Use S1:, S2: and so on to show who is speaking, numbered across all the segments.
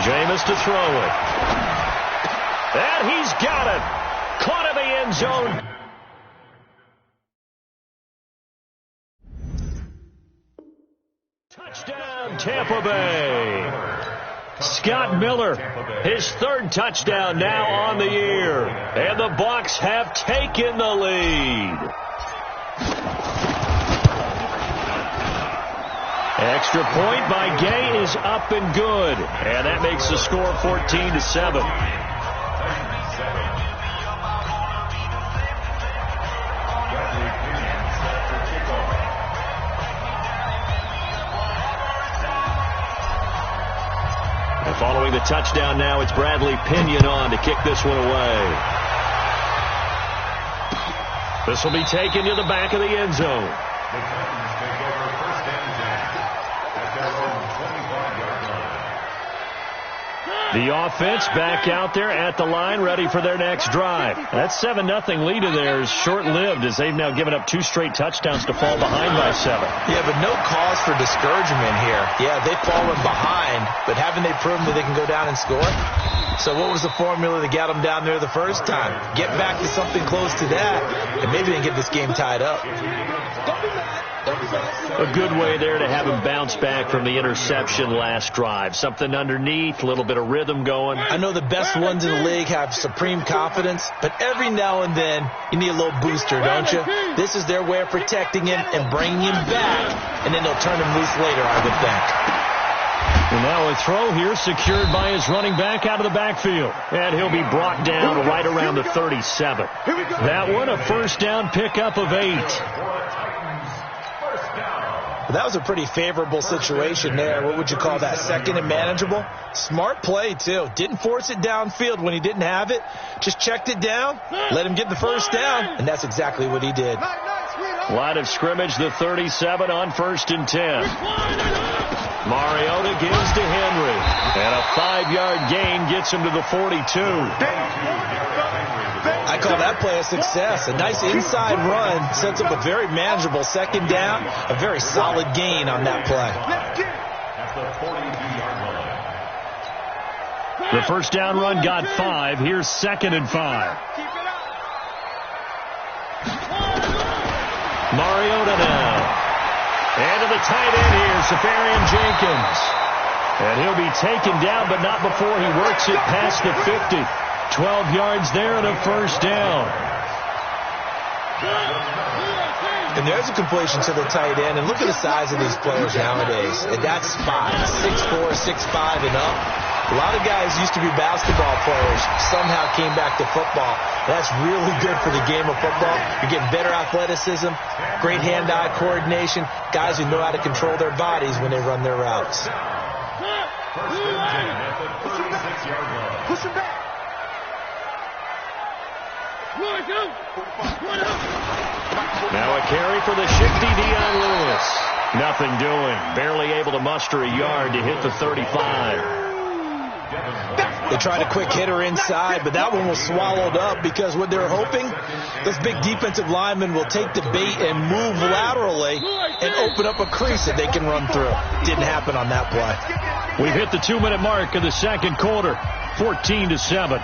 S1: Jameis to throw it. And he's got it. Caught in the end zone. Touchdown, Tampa Bay. Scott Miller, his third touchdown now on the year. And the Bucs have taken the lead. Extra point by Gay is up and good. And that makes the score 14-7. And following the touchdown now, it's Bradley Pinion on to kick this one away. This will be taken to the back of the end zone. The offense back out there at the line, ready for their next drive. That 7-0 lead in there is short-lived as they've now given up 2 straight touchdowns to fall behind by 7.
S2: Yeah, but no cause for discouragement here. Yeah, they've fallen behind, but haven't they proven that they can go down and score? So what was the formula that got them down there the first time? Get back to something close to that, and maybe they can get this game tied up.
S1: A good way there to have him bounce back from the interception last drive. Something underneath, a little bit of rhythm going.
S2: I know the best ones in the league have supreme confidence, but every now and then you need a little booster, don't you? This is their way of protecting him and bringing him back, and then they'll turn him loose later, I would think.
S1: And now a throw here secured by his running back out of the backfield. And he'll be brought down right around the 37. That one a first down pickup of 8.
S2: Well, that was a pretty favorable situation there. What would you call that? Second and manageable? Smart play, too. Didn't force it downfield when he didn't have it. Just checked it down, let him get the first down, and that's exactly what he did.
S1: Line of scrimmage, the 37 on 1st and 10. Mariota gives to Henry. And a 5-yard gain gets him to the 42.
S2: I call that play a success. A nice inside run sets up a very manageable second down. A very solid gain on that play.
S1: The first down run got 5. Here's 2nd and 5. Mariota now. And to the tight end here, Safarian Jenkins. And he'll be taken down, but not before he works it past the 50. 12 yards there and a first down.
S2: And there's a completion to the tight end. And look at the size of these players nowadays. And that's 6'4", 6'5", and up. A lot of guys used to be basketball players, somehow came back to football. That's really good for the game of football. You're getting better athleticism, great hand-eye coordination, guys who know how to control their bodies when they run their routes.
S3: Push him back.
S1: Now a carry for the shifty Dion Lewis. Nothing doing. Barely able to muster a yard to hit the 35.
S2: They tried a quick hitter inside, but that one was swallowed up because what they're hoping, those big defensive linemen will take the bait and move laterally and open up a crease that they can run through. Didn't happen on that play.
S1: We've hit the 2-minute mark of the second quarter, 14-7.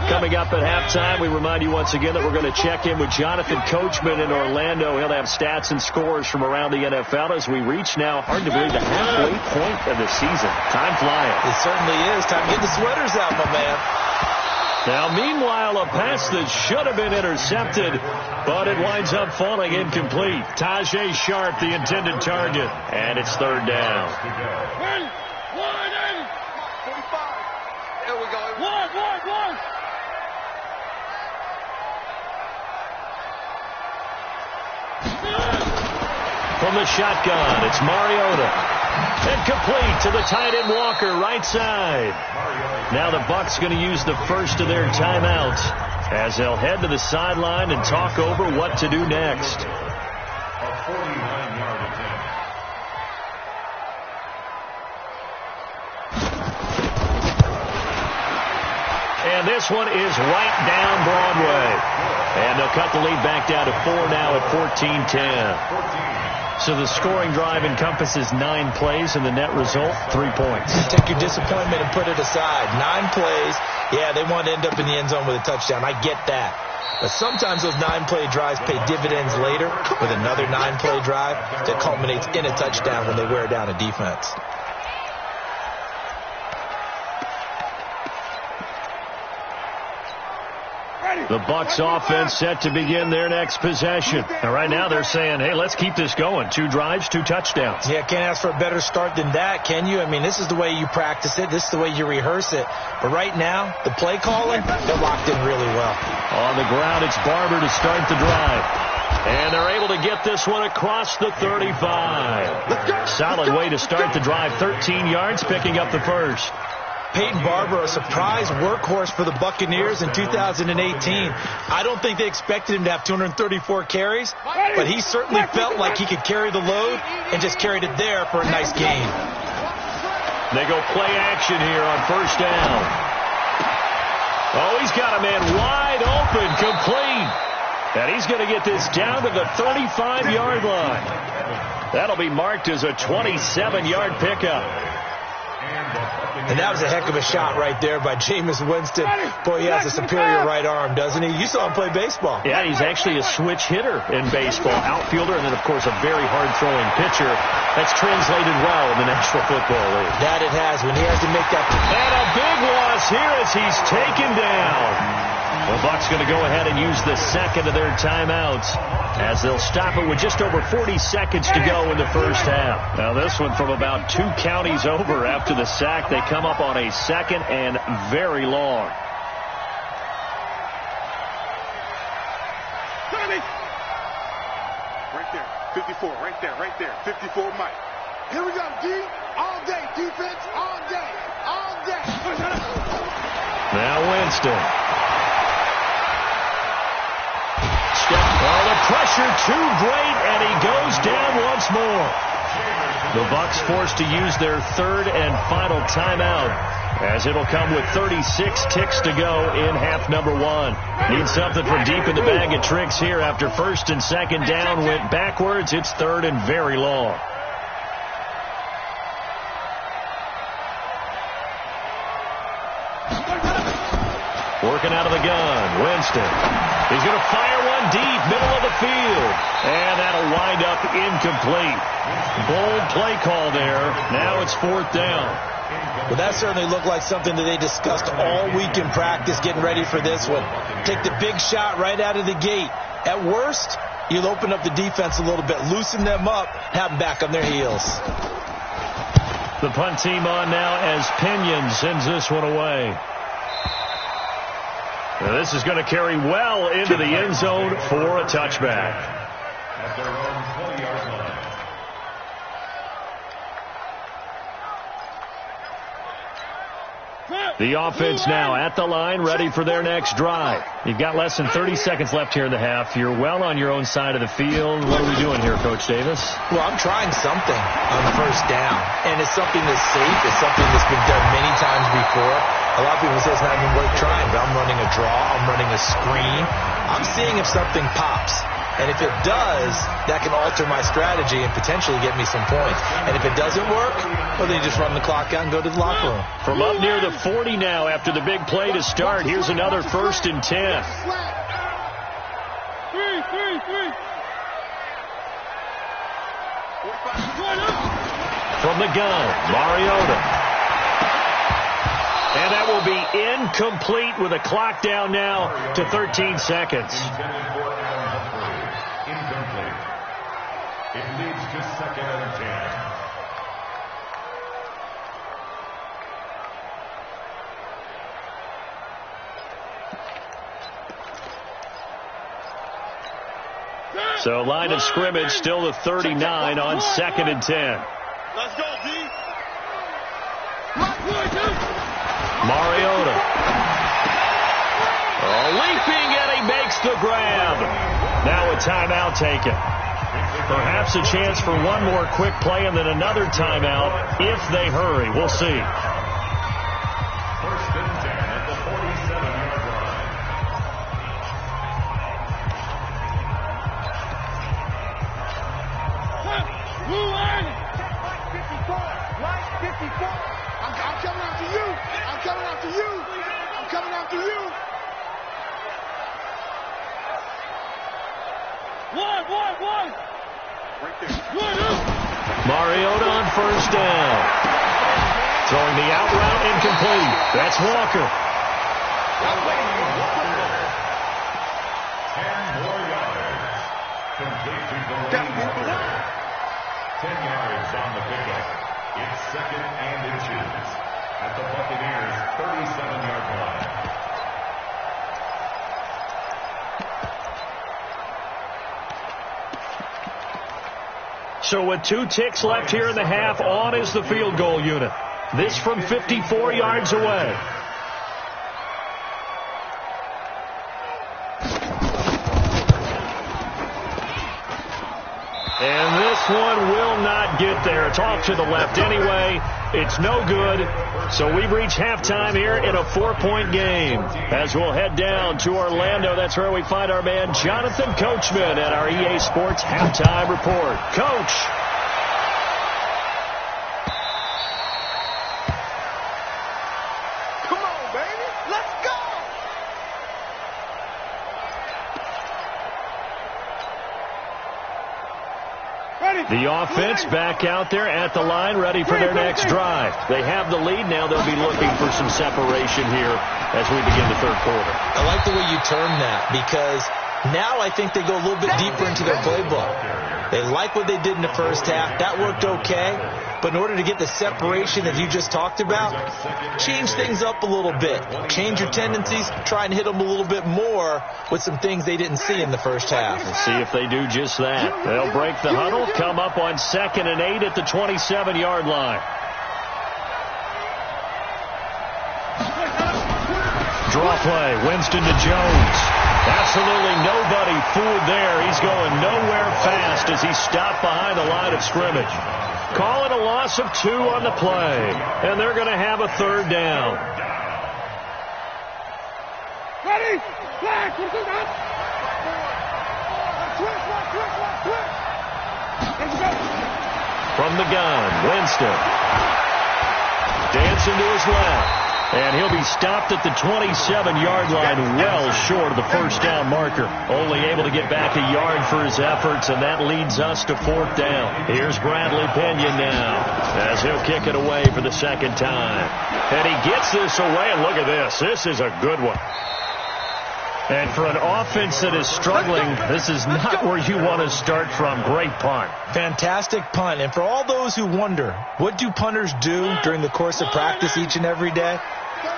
S1: Coming up at halftime, we remind you once again that we're going to check in with Jonathan Coachman in Orlando. He'll have stats and scores from around the NFL as we reach now, hard to believe, the halfway point of the season. Time flying.
S2: It certainly is. Time to get the sweaters out, my man.
S1: Now, meanwhile, a pass that should have been intercepted, but it winds up falling incomplete. Tajay Sharp, the intended target, and it's 3rd down.
S3: 45. There we go. One.
S1: From the shotgun, it's Mariota. And complete to the tight end Walker, right side. Now the Bucs going to use the first of their timeouts as they'll head to the sideline and talk over what to do next. And this one is right down Broadway. And they'll cut the lead back down to 4 now at 14-10. So the scoring drive encompasses 9 plays, and the net result, 3 points.
S2: Take your disappointment and put it aside. 9 plays. Yeah, they want to end up in the end zone with a touchdown. I get that. But sometimes those 9-play drives pay dividends later with another 9-play drive that culminates in a touchdown when they wear down a defense.
S1: The Bucs offense set to begin their next possession. And right now they're saying, hey, let's keep this going. 2 drives, 2 touchdowns.
S2: Yeah, can't ask for a better start than that, can you? I mean, this is the way you practice it. This is the way you rehearse it. But right now, the play calling, they're locked in really well.
S1: On the ground, it's Barber to start the drive. And they're able to get this one across the 35. Solid way to start the drive. 13 yards, picking up the first.
S2: Peyton Barber, a surprise workhorse for the Buccaneers in 2018. I don't think they expected him to have 234 carries, but he certainly felt like he could carry the load and just carried it there for a nice gain.
S1: They go play action here on first down. Oh, he's got a man wide open, complete. And he's going to get this down to the 35-yard line. That'll be marked as a 27-yard pickup.
S2: And that was a heck of a shot right there by Jameis Winston. Boy, he has a superior right arm, doesn't he? You saw him play baseball.
S1: Yeah, he's actually a switch hitter in baseball. Outfielder, and then, of course, a very hard-throwing pitcher. That's translated well in the National Football League.
S2: That it has when he has to make that.
S1: And a big loss here as he's taken down. The Bucs going to go ahead and use the second of their timeouts as they'll stop it with just over 40 seconds to go in the first half. Now this one from about 2 counties over after the sack. They come up on a second and very long.
S3: Right there, 54, right there, 54 Mike. Here we go, D, all day, defense, all day, all day.
S1: Now Winston. Well, the pressure too great, and he goes down once more. The Bucs forced to use their 3rd and final timeout, as it'll come with 36 ticks to go in half number 1. Need something from deep in the bag of tricks here. After 1st and 2nd down went backwards, it's 3rd and very long. Working out of the gun, Winston. He's going to fire one deep, middle of the field. And that'll wind up incomplete. Bold play call there. Now it's 4th down.
S2: Well, that certainly looked like something that they discussed all week in practice, getting ready for this one. Take the big shot right out of the gate. At worst, you'll open up the defense a little bit, loosen them up, have them back on their heels.
S1: The punt team on now as Pinion sends this one away. Now this is going to carry well into the end zone for a touchback. At their own 20-yard line. The offense now at the line, ready for their next drive. You've got less than 30 seconds left here in the half. You're well on your own side of the field. What are we doing here, Coach Davis?
S2: Well, I'm trying something on the first down, and it's something that's safe. It's something that's been done many times before. A lot of people say it's not even worth trying, but I'm running a draw. I'm running a screen. I'm seeing if something pops. And if it does, that can alter my strategy and potentially get me some points. And if it doesn't work, well, then you just run the clock out and go to the locker room.
S1: From up near the 40 now after the big play to start, here's another 1st and 10. From the gun, Mariota. And that will be incomplete with a clock down now to 13 seconds. Incomplete. It leads to 2nd and 10. So line of scrimmage still the 39 on 2nd and 10.
S3: Let's go, D.
S1: Mariota. Leaping, and he makes the grab. Now a timeout taken. Perhaps a chance for one more quick play and then another timeout if they hurry. We'll see. 1st and 10 at the 47. Mariota on first down. Throwing the out route incomplete. That's Walker.
S4: 10 more yards. Complete to Walker. 10 yards on the pickup. It's 2nd and inches at the Buccaneers' 37-yard line.
S1: So with 2 ticks left here in the half, on is the field goal unit. This from 54 yards away. And this one will not get there. It's off to the left anyway. It's no good. So we reach halftime here in a 4-point game. As we'll head down to Orlando, that's where we find our man Jonathan Coachman at our EA Sports Halftime Report. Coach.
S3: Come on, baby. Let's go.
S1: The offense back out there at the line, ready for their next drive. They have the lead. Now they'll be looking for some separation here as we begin the third quarter.
S2: I like the way you term that, because now I think they go a little bit deeper into their playbook. They like what they did in the first half. That worked okay. But in order to get the separation that you just talked about, change things up a little bit. Change your tendencies. Try and hit them a little bit more with some things they didn't see in the first half.
S1: We'll see if they do just that. They'll break the huddle, come up on 2nd and 8 at the 27-yard line. Draw play, Winston to Jones. Absolutely nobody fooled there. He's going nowhere fast as he stopped behind the line of scrimmage. Call it a loss of 2 on the play, and they're going to have a third down.
S3: Ready? Flag.
S1: From the gun, Winston. Dancing to his left. And he'll be stopped at the 27-yard line, well short of the first down marker. Only able to get back a yard for his efforts, and that leads us to 4th down. Here's Bradley Pinion now as he'll kick it away for the second time. And he gets this away, and look at this. This is a good one. And for an offense that is struggling, this is not where you want to start from. Great punt.
S2: Fantastic punt. And for all those who wonder, what do punters do during the course of practice each and every day?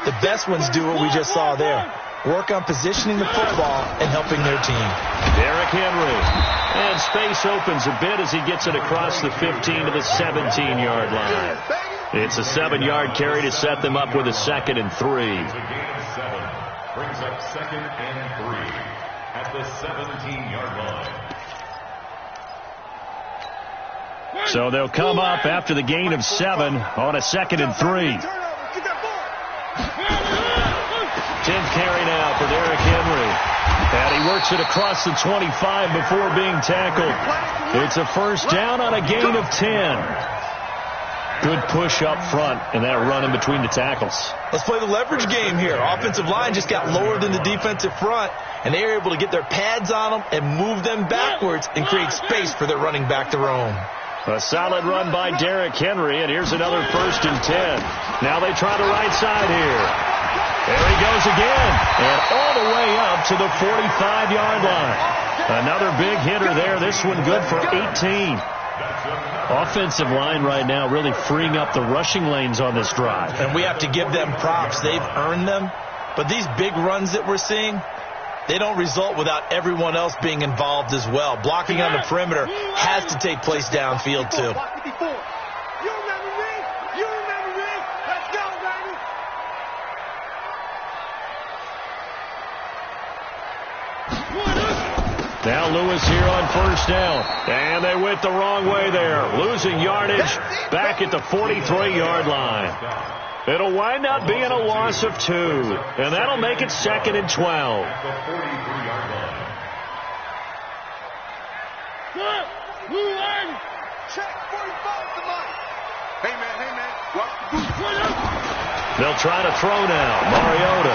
S2: The best ones do what we just saw there. Work on positioning the football and helping their team.
S1: Derrick Henry. And space opens a bit as he gets it across the 15 to the 17-yard line. It's a 7-yard carry to set them up with a 2nd and 3.
S4: Brings up 2nd and 3 at the 17-yard line.
S1: So they'll come up after the gain of 7 on a 2nd and 3. 10th carry now for Derrick Henry. And he works it across the 25 before being tackled. It's a first down on a gain of 10. Good push up front and that run in between the tackles.
S2: Let's play the leverage game here. Offensive line just got lower than the defensive front, and they were able to get their pads on them and move them backwards and create space for their running back to roam.
S1: A solid run by Derrick Henry, and here's another 1st and 10. Now they try the right side here. There he goes again, and all the way up to the 45-yard line. Another big hitter there. This one good for 18. Offensive line right now really freeing up the rushing lanes on this drive.
S2: And we have to give them props. They've earned them. But these big runs that we're seeing, they don't result without everyone else being involved as well. Blocking on the perimeter has to take place downfield too.
S1: Now Lewis here on first down. And they went the wrong way there. Losing yardage back at the 43-yard line. It'll wind up being a loss of 2. And that'll make it 2nd and 12. They'll try to throw now. Mariota.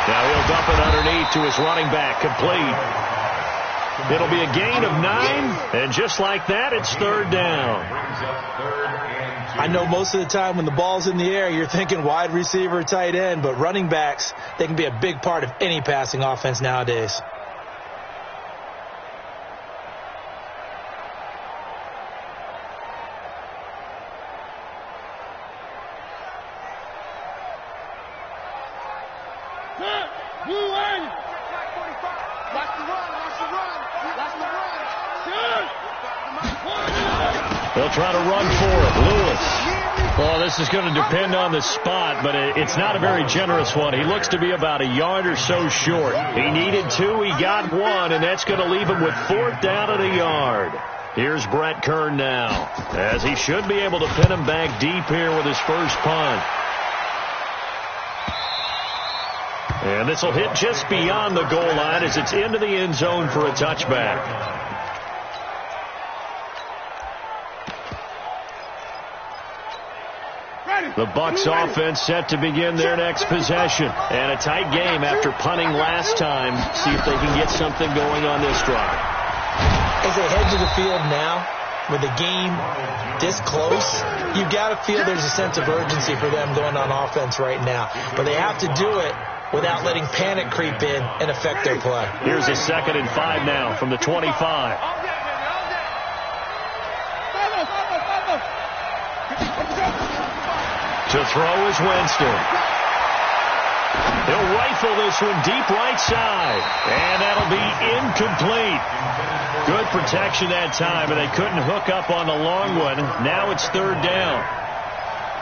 S1: Now he'll dump it underneath to his running back. Complete. It'll be a gain of 9, and just like that, it's third down.
S2: I know most of the time when the ball's in the air, you're thinking wide receiver, tight end, but running backs, they can be a big part of any passing offense nowadays.
S1: They'll try to run for it. Lewis. Well, this is going to depend on the spot, but it's not a very generous one. He looks to be about a yard or so short. He needed 2. He got 1, and that's going to leave him with 4th down at a yard. Here's Brett Kern now, as he should be able to pin him back deep here with his first punt. And this will hit just beyond the goal line as it's into the end zone for a touchback. The Bucs offense set to begin their next possession. And a tight game after punting last time. See if they can get something going on this drive.
S2: As they head to the field now, with the game this close, you've got to feel there's a sense of urgency for them going on offense right now. But they have to do it without letting panic creep in and affect their play.
S1: Here's a 2nd and 5 now from the 25. To throw is Winston. He'll rifle this one deep right side. And that'll be incomplete. Good protection that time, and they couldn't hook up on the long one. Now it's 3rd down.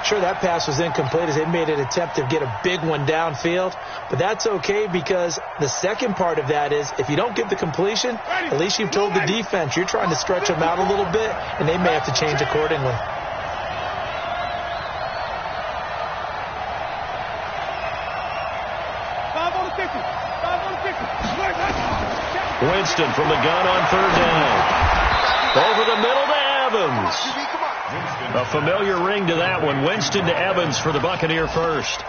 S2: Sure, that pass was incomplete as they made an attempt to get a big one downfield. But that's okay because the second part of that is if you don't get the completion, at least you've told the defense you're trying to stretch them out a little bit, and they may have to change accordingly.
S1: Winston from the gun on 3rd down. Over the middle to Evans. A familiar ring to that one. Winston to Evans for the Buccaneer first.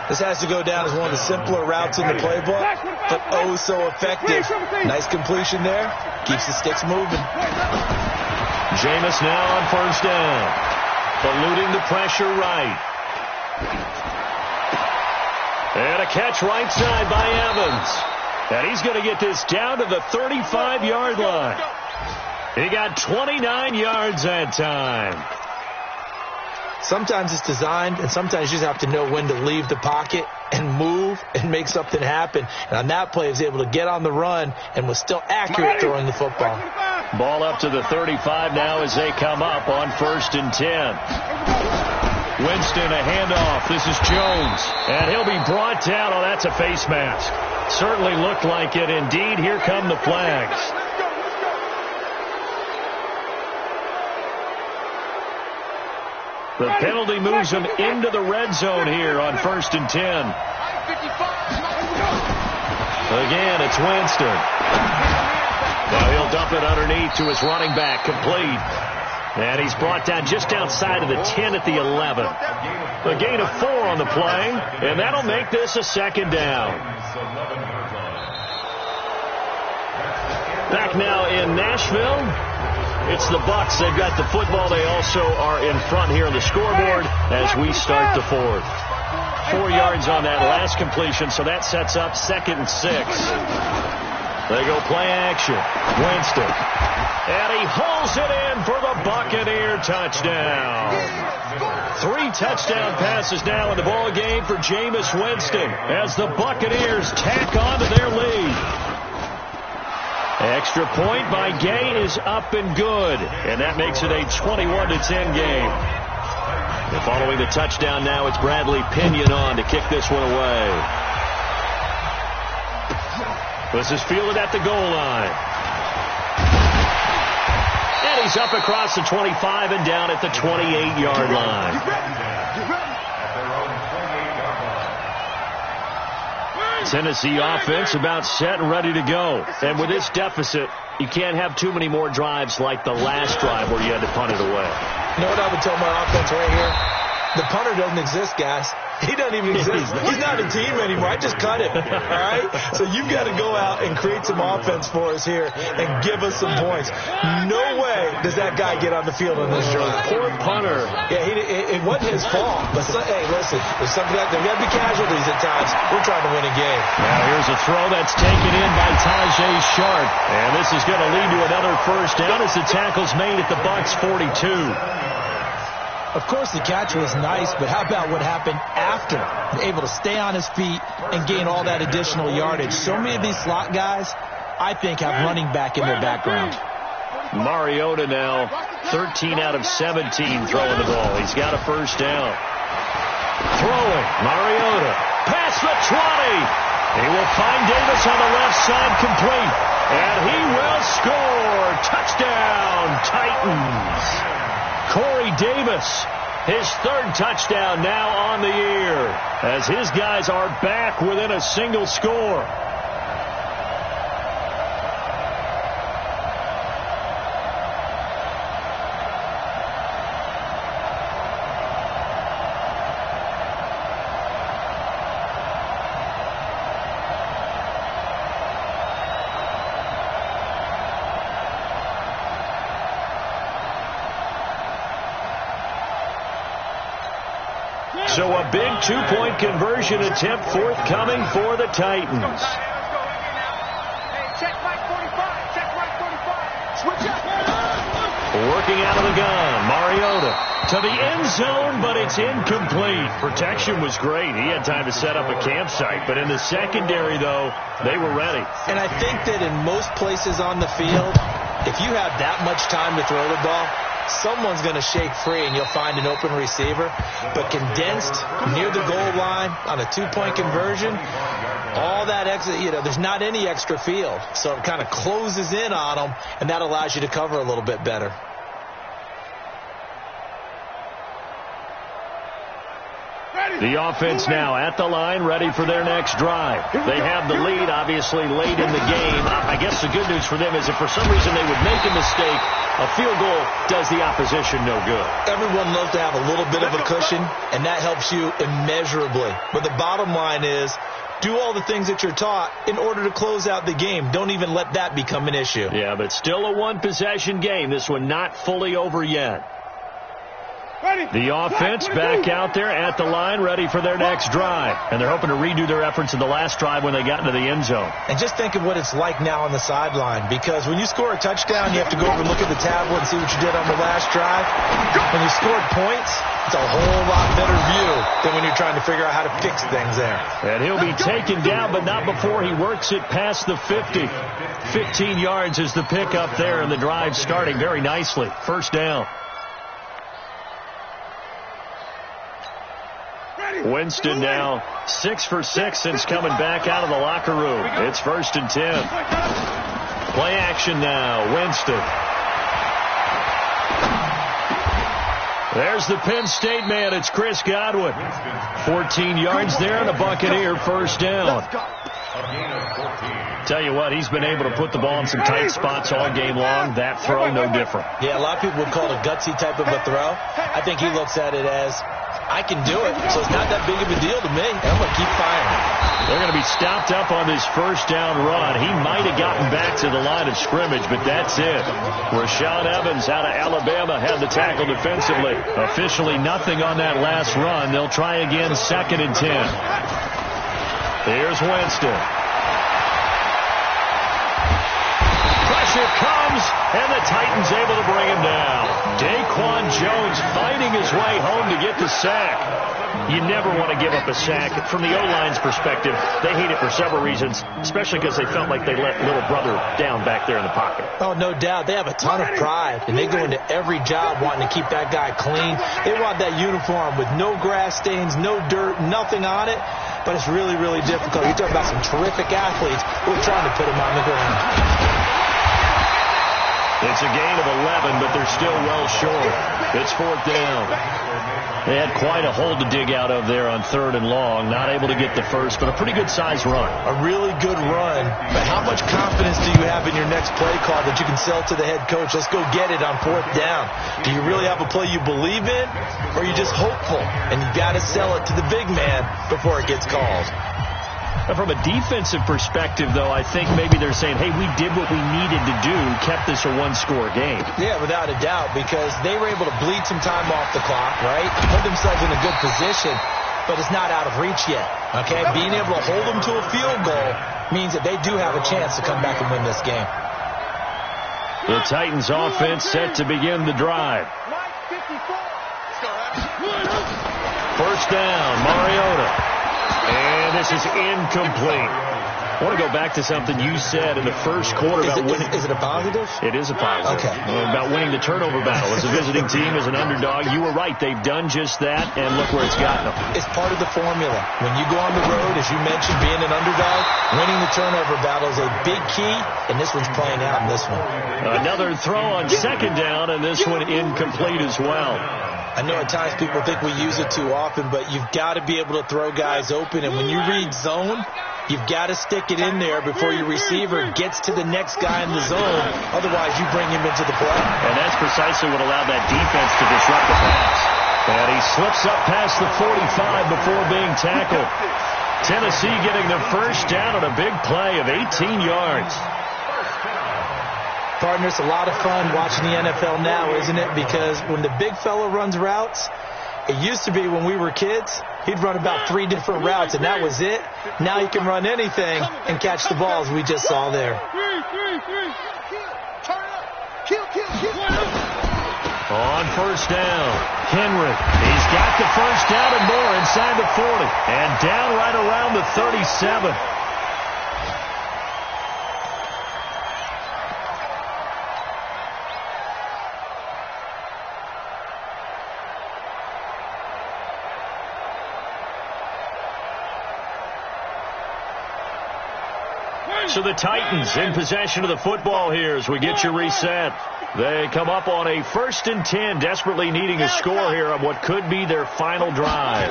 S2: This has to go down as one of the simpler routes in the playbook, but oh so effective. Nice completion there. Keeps the sticks moving.
S1: Jameis now on 1st down. Eluding the pressure right. And a catch right side by Evans. And he's going to get this down to the 35-yard line. He got 29 yards that time.
S2: Sometimes it's designed, and sometimes you just have to know when to leave the pocket and move and make something happen. And on that play, he was able to get on the run and was still accurate throwing the football.
S1: Ball up to the 35 now as they come up on 1st and 10. Winston, a handoff. This is Jones. And he'll be brought down. Oh, that's a face mask. Certainly looked like it. Indeed, here come the flags. The penalty moves him into the red zone here on 1st and 10. Again, it's Winston. Now he'll dump it underneath to his running back, complete. And he's brought down just outside of the 10 at the 11. A gain of 4 on the play, and that'll make this a 2nd down. Back now in Nashville. It's the Bucs. They've got the football. They also are in front here on the scoreboard as we start the 4th. 4 yards on that last completion, so that sets up 2nd and 6. They go play action. Winston. And he hauls it in for the Buccaneer touchdown. 3 touchdown passes now in the ball game for Jameis Winston as the Buccaneers tack on to their lead. Extra point by Gay is up and good, and that makes it a 21-10 game. And following the touchdown now, it's Bradley Pinion on to kick this one away. This is fielded at the goal line. And he's up across the 25 and down at the 28-yard line. Tennessee offense about set and ready to go. And with this deficit, you can't have too many more drives like the last drive where you had to punt it away.
S2: You know what I would tell my offense right here? The punter doesn't exist, guys. He doesn't even exist. He's not a team anymore. I just cut him, all right? So you've got to go out and create some offense for us here and give us some points. No way does that guy get on the field on this drive.
S1: Poor punter.
S2: Yeah, it wasn't his fault. But, hey, listen, there's something like there got to be casualties at times. We're trying to win a game.
S1: Now here's a throw that's taken in by Tajay Sharp. And this is going to lead to another first down as the tackle's made at the Bucs 42.
S5: Of course, the catch was nice, but how about what happened after? Able to stay on his feet and gain all that additional yardage. So many of these slot guys, I think, have running back in their background.
S1: Mariota now 13 out of 17 throwing the ball. He's got a first down. Throwing, Mariota. Past the 20. He will find Davis on the left side, complete. And he will score. Touchdown, Titans. Corey Davis, his third touchdown now on the year, as his guys are back within a single score. So a big two-point conversion attempt forthcoming for the Titans. Working out of the gun, Mariota to the end zone, but it's incomplete. Protection was great. He had time to set up a campsite, but in the secondary, though, they were ready.
S2: And I think that in most places on the field, if you have that much time to throw the ball, someone's going to shake free and you'll find an open receiver. But condensed near the goal line on a two-point conversion, all that extra, there's not any extra field. So it kind of closes in on them, and that allows you to cover a little bit better.
S1: The offense now at the line, ready for their next drive. They have the lead, obviously, late in the game. I guess the good news for them is if for some reason they would make a mistake, a field goal does the opposition no good.
S2: Everyone loves to have a little bit of a cushion, and that helps you immeasurably. But the bottom line is, do all the things that you're taught in order to close out the game. Don't even let that become an issue.
S1: Yeah, but still a one-possession game. This one not fully over yet. The offense back out there at the line, ready for their next drive. And they're hoping to redo their efforts in the last drive when they got into the end zone.
S2: And just think of what it's like now on the sideline. Because when you score a touchdown, you have to go over and look at the tablet and see what you did on the last drive. When you scored points, it's a whole lot better view than when you're trying to figure out how to fix things there.
S1: And he'll be taken down, but not before he works it past the 50. 15 yards is the pickup there, and the drive starting very nicely. First down. Winston now 6 for 6 since coming back out of the locker room. It's 1st and 10. Play action now. Winston. There's the Penn State man. It's Chris Godwin. 14 yards there and a Buccaneer first down. Tell you what, he's been able to put the ball in some tight spots all game long. That throw, no different.
S2: Yeah, a lot of people would call it a gutsy type of a throw. I think he looks at it as, I can do it, so it's not that big of a deal to me. I'm going to keep firing.
S1: They're going to be stopped up on this first down run. He might have gotten back to the line of scrimmage, but that's it. Rashaan Evans out of Alabama had the tackle defensively. Officially nothing on that last run. They'll try again, 2nd and 10. Here's Winston. Pressure comes, and the Titans able to bring him down. Daquan Jones fighting his way home to get the sack. You never want to give up a sack. From the O-line's perspective, they hate it for several reasons, especially because they felt like they let little brother down back there in the pocket.
S2: Oh, no doubt. They have a ton of pride, and they go into every job wanting to keep that guy clean. They want that uniform with no grass stains, no dirt, nothing on it, but it's really, really difficult. You're talking about some terrific athletes who are trying to put him on the ground.
S1: It's a gain of 11, but they're still well short. It's 4th down. They had quite a hole to dig out of there on 3rd and long. Not able to get the first, but a pretty good-sized run.
S2: A really good run. But how much confidence do you have in your next play call that you can sell to the head coach? Let's go get it on 4th down. Do you really have a play you believe in, or are you just hopeful? And you got to sell it to the big man before it gets called.
S1: From a defensive perspective, though, I think maybe they're saying, hey, we did what we needed to do, kept this a one-score game.
S2: Yeah, without a doubt, because they were able to bleed some time off the clock, right? Put themselves in a good position, but it's not out of reach yet, okay? Being able to hold them to a field goal means that they do have a chance to come back and win this game.
S1: The Titans offense set to begin the drive. 1st down, Mariota. And this is incomplete. I want to go back to something you said in the first quarter about winning.
S2: Is it a positive?
S1: It is a positive.
S2: Okay.
S1: About winning the turnover battle. As a visiting team, as an underdog, you were right. They've done just that, and look where it's gotten them.
S2: It's part of the formula. When you go on the road, as you mentioned, being an underdog, winning the turnover battle is a big key, and this one's playing out in this one.
S1: Another throw on 2nd down, and this one incomplete as well.
S2: I know at times people think we use it too often, but you've got to be able to throw guys open. And when you read zone, you've got to stick it in there before your receiver gets to the next guy in the zone. Otherwise, you bring him into the play.
S1: And that's precisely what allowed that defense to disrupt the pass. And he slips up past the 45 before being tackled. Tennessee getting the first down on a big play of 18 yards.
S2: Partner, it's a lot of fun watching the NFL now, isn't it? Because when the big fella runs routes, it used to be when we were kids, he'd run about 3 different routes, and that was it. Now he can run anything and catch the balls we just saw there.
S1: On 1st down, Henry. He's got the first down and more inside the 40. And down right around the 37. So the Titans in possession of the football here as we get you reset. They come up on a 1st and 10, desperately needing a score here on what could be their final drive.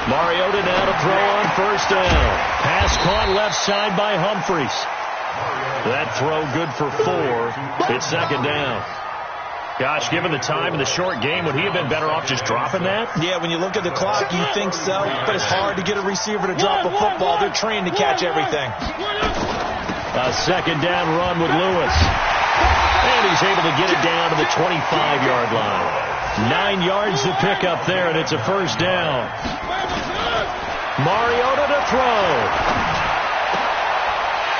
S1: Mariota now to throw on 1st down. Pass caught left side by Humphries. That throw good for 4. It's 2nd down. Gosh, given the time and the short game, would he have been better off just dropping that?
S2: Yeah, when you look at the clock, you think so, but it's hard to get a receiver to drop a football. They're trained to catch everything.
S1: A 2nd down run with Lewis. And he's able to get it down to the 25-yard line. 9 yards to pick up there, and it's a 1st down. Mariota to throw.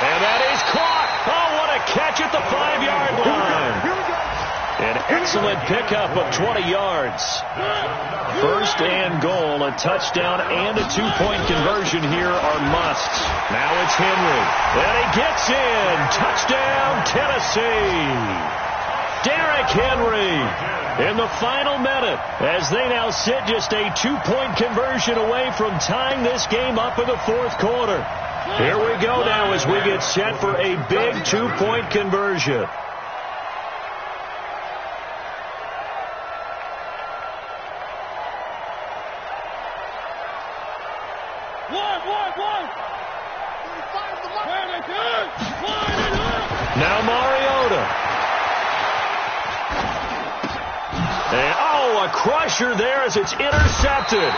S1: And that is caught. Oh, what a catch at the 5-yard line. An excellent pickup of 20 yards. 1st and goal, a touchdown and a 2-point conversion here are musts. Now it's Henry. And he gets in. Touchdown, Tennessee. Derrick Henry in the final minute as they now sit just a 2-point conversion away from tying this game up in the 4th quarter. Here we go now as we get set for a big 2-point conversion. Now Mariota. And, a crusher there as it's intercepted.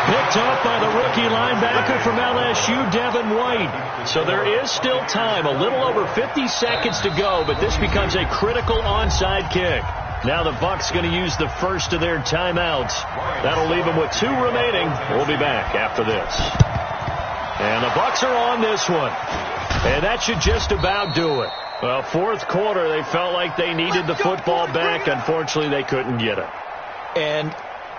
S1: Picked off by the rookie linebacker from LSU, Devin White. So there is still time, a little over 50 seconds to go, but this becomes a critical onside kick. Now the Bucs going to use the first of their timeouts. That'll leave them with 2 remaining. We'll be back after this. And the Bucs are on this one. And that should just about do it. Well, 4th quarter, they felt like they needed the football back. Unfortunately, they couldn't get it.
S2: And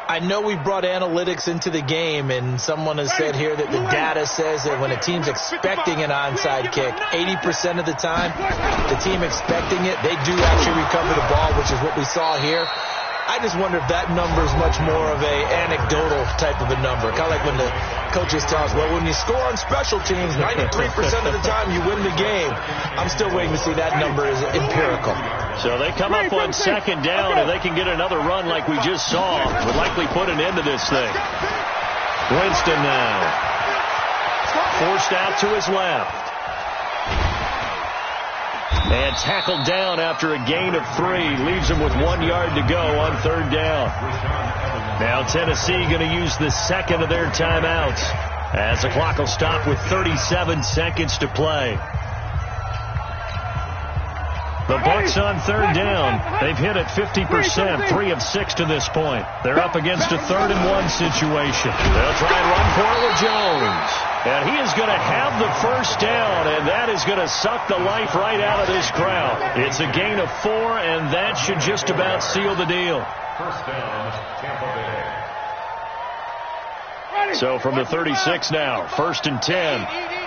S2: I know we brought analytics into the game, and someone has said here that the data says that when a team's expecting an onside kick, 80% of the time, the team expecting it, they do actually recover the ball, which is what we saw here. I just wonder if that number is much more of a anecdotal type of a number. Kind of like when the coaches tell us, well, when you score on special teams, 93% of the time you win the game. I'm still waiting to see that number is empirical.
S1: So they come up on second down, and they can get another run like we just saw. Would likely put an end to this thing. Winston now. Forced out to his left. And tackled down after a gain of 3. Leaves him with 1 yard to go on third down. Now Tennessee going to use the second of their timeouts as the clock will stop with 37 seconds to play. The Bucs on third down. They've hit at 50%, 3 of 6 to this point. They're up against a 3rd and 1 situation. They'll try and run for it with Jones. And he is going to have the first down, and that is going to suck the life right out of this crowd. It's a gain of 4, and that should just about seal the deal.
S4: First down, Tampa Bay.
S1: So from the 36 now, 1st and 10.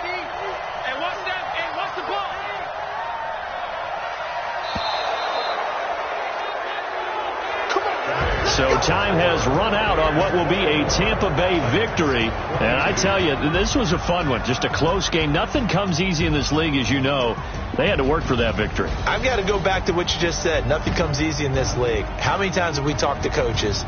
S1: So time has run out on what will be a Tampa Bay victory. And I tell you, this was a fun one. Just a close game. Nothing comes easy in this league, as you know. They had to work for that victory.
S2: I've got to go back to what you just said. Nothing comes easy in this league. How many times have we talked to coaches